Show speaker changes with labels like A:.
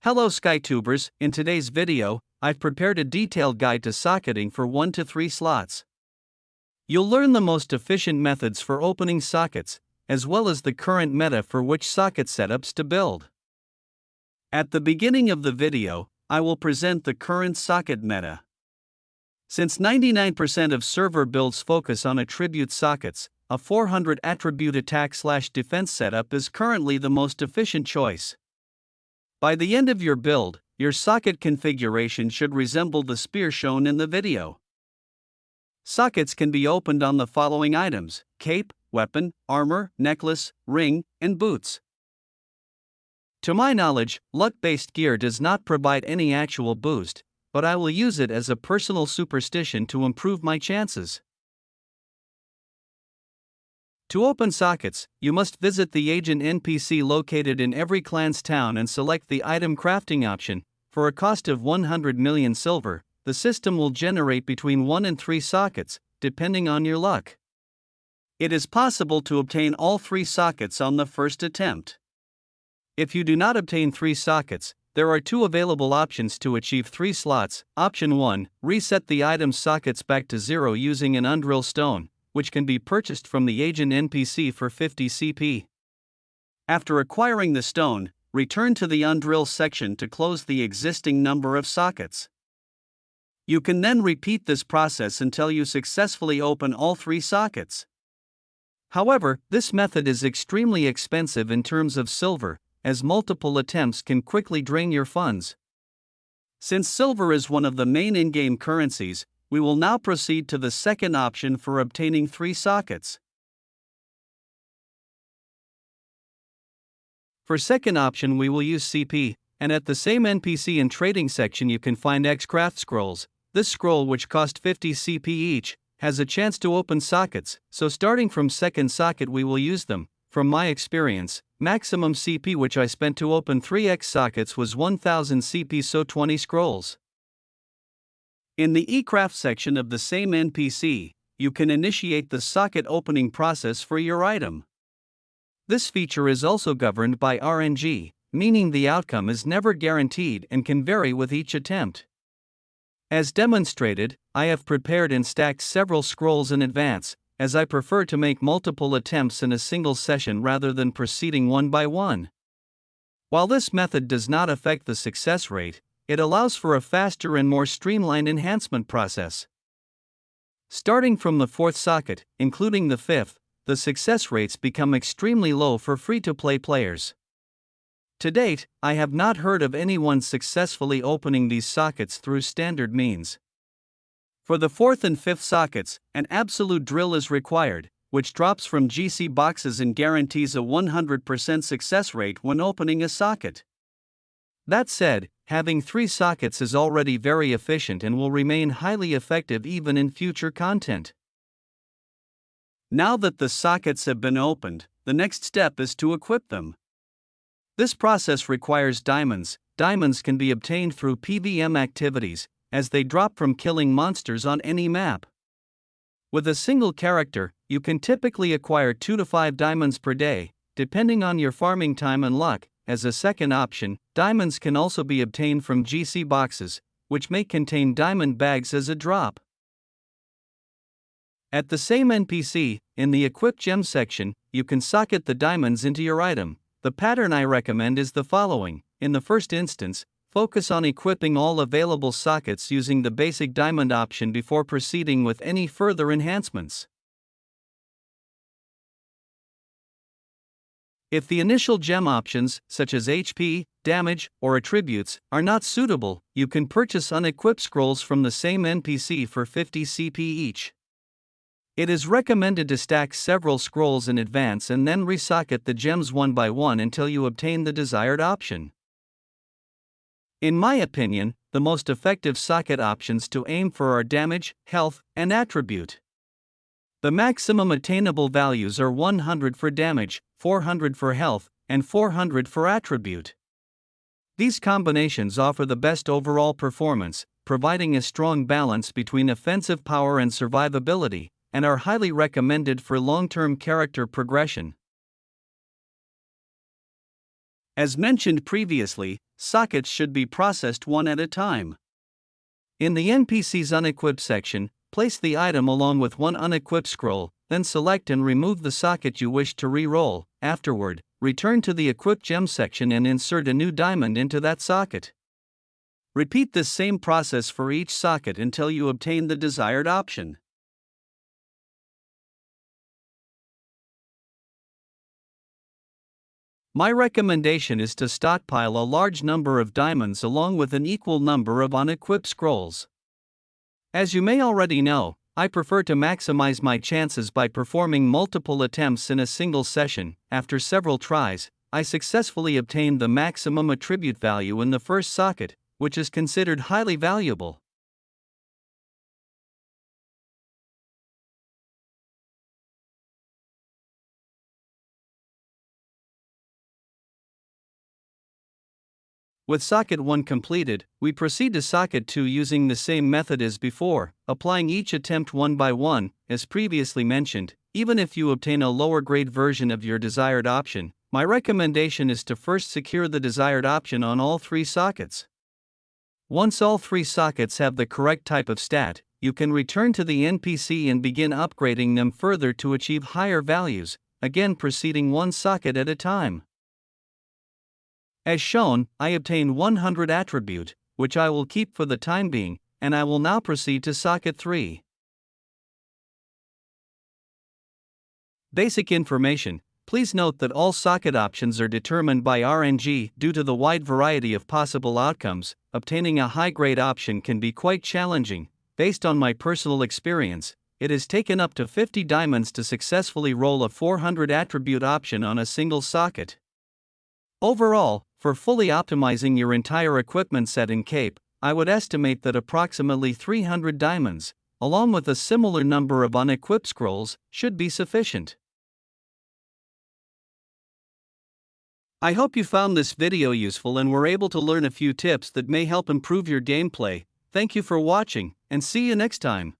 A: Hello SkyTubers, in today's video, I've prepared a detailed guide to socketing for 1 to 3 slots. You'll learn the most efficient methods for opening sockets, as well as the current meta for which socket setups to build. At the beginning of the video, I will present the current socket meta. Since 99% of server builds focus on attribute sockets, a 400 attribute attack/defense setup is currently the most efficient choice. By the end of your build, your socket configuration should resemble the spear shown in the video. Sockets can be opened on the following items: cape, weapon, armor, necklace, ring, and boots. To my knowledge, luck-based gear does not provide any actual boost, but I will use it as a personal superstition to improve my chances. To open sockets, you must visit the agent NPC located in every clan's town and select the item crafting option. For a cost of 100 million silver, the system will generate between 1 and 3 sockets, depending on your luck. It is possible to obtain all 3 sockets on the first attempt. If you do not obtain 3 sockets, there are 2 available options to achieve 3 slots. Option 1, reset the item's sockets back to 0 using an undrill stone, which can be purchased from the agent NPC for 50 CP. After acquiring the stone, return to the undrill section to close the existing number of sockets. You can then repeat this process until you successfully open all 3 sockets. However, this method is extremely expensive in terms of silver, as multiple attempts can quickly drain your funds. Since silver is one of the main in-game currencies, we will now proceed to the second option for obtaining 3 sockets. For second option we will use CP, and at the same NPC and trading section you can find X craft scrolls. This scroll, which cost 50 CP each, has a chance to open sockets, so starting from second socket we will use them. From my experience, maximum CP which I spent to open 3X sockets was 1000 CP, so 20 scrolls. In the eCraft section of the same NPC, you can initiate the socket opening process for your item. This feature is also governed by RNG, meaning the outcome is never guaranteed and can vary with each attempt. As demonstrated, I have prepared and stacked several scrolls in advance, as I prefer to make multiple attempts in a single session rather than proceeding one by one. While this method does not affect the success rate, it allows for a faster and more streamlined enhancement process. Starting from the 4th socket, including the 5th, the success rates become extremely low for free-to-play players. To date, I have not heard of anyone successfully opening these sockets through standard means. For the 4th and 5th sockets, an absolute drill is required, which drops from GC boxes and guarantees a 100% success rate when opening a socket. That said, having 3 sockets is already very efficient and will remain highly effective even in future content. Now that the sockets have been opened, the next step is to equip them. This process requires diamonds. Diamonds can be obtained through PVM activities, as they drop from killing monsters on any map. With a single character, you can typically acquire 2 to 5 diamonds per day, depending on your farming time and luck. As a second option, diamonds can also be obtained from GC boxes, which may contain diamond bags as a drop. At the same NPC, in the Equip Gems section, you can socket the diamonds into your item. The pattern I recommend is the following. In the first instance, focus on equipping all available sockets using the basic diamond option before proceeding with any further enhancements. If the initial gem options, such as HP, damage, or attributes, are not suitable, you can purchase unequipped scrolls from the same NPC for 50 CP each. It is recommended to stack several scrolls in advance and then resocket the gems one by one until you obtain the desired option. In my opinion, the most effective socket options to aim for are damage, health, and attribute. The maximum attainable values are 100 for damage, 400 for health, and 400 for attribute. These combinations offer the best overall performance, providing a strong balance between offensive power and survivability, and are highly recommended for long-term character progression. As mentioned previously, sockets should be processed one at a time. In the NPC's unequipped section, place the item along with one unequipped scroll, then select and remove the socket you wish to re-roll. Afterward, return to the equipped gem section and insert a new diamond into that socket. Repeat this same process for each socket until you obtain the desired option. My recommendation is to stockpile a large number of diamonds along with an equal number of unequipped scrolls. As you may already know, I prefer to maximize my chances by performing multiple attempts in a single session. After several tries, I successfully obtained the maximum attribute value in the first socket, which is considered highly valuable. With socket 1 completed, we proceed to socket 2 using the same method as before, applying each attempt one by one. As previously mentioned, even if you obtain a lower grade version of your desired option, my recommendation is to first secure the desired option on all 3 sockets. Once all 3 sockets have the correct type of stat, you can return to the NPC and begin upgrading them further to achieve higher values, again proceeding one socket at a time. As shown, I obtained 100 attribute, which I will keep for the time being, and I will now proceed to socket 3. Basic information: please note that all socket options are determined by RNG. Due to the wide variety of possible outcomes, obtaining a high-grade option can be quite challenging. Based on my personal experience, it has taken up to 50 diamonds to successfully roll a 400 attribute option on a single socket. Overall, for fully optimizing your entire equipment set in Cape, I would estimate that approximately 300 diamonds, along with a similar number of unequipped scrolls, should be sufficient. I hope you found this video useful and were able to learn a few tips that may help improve your gameplay. Thank you for watching, and see you next time.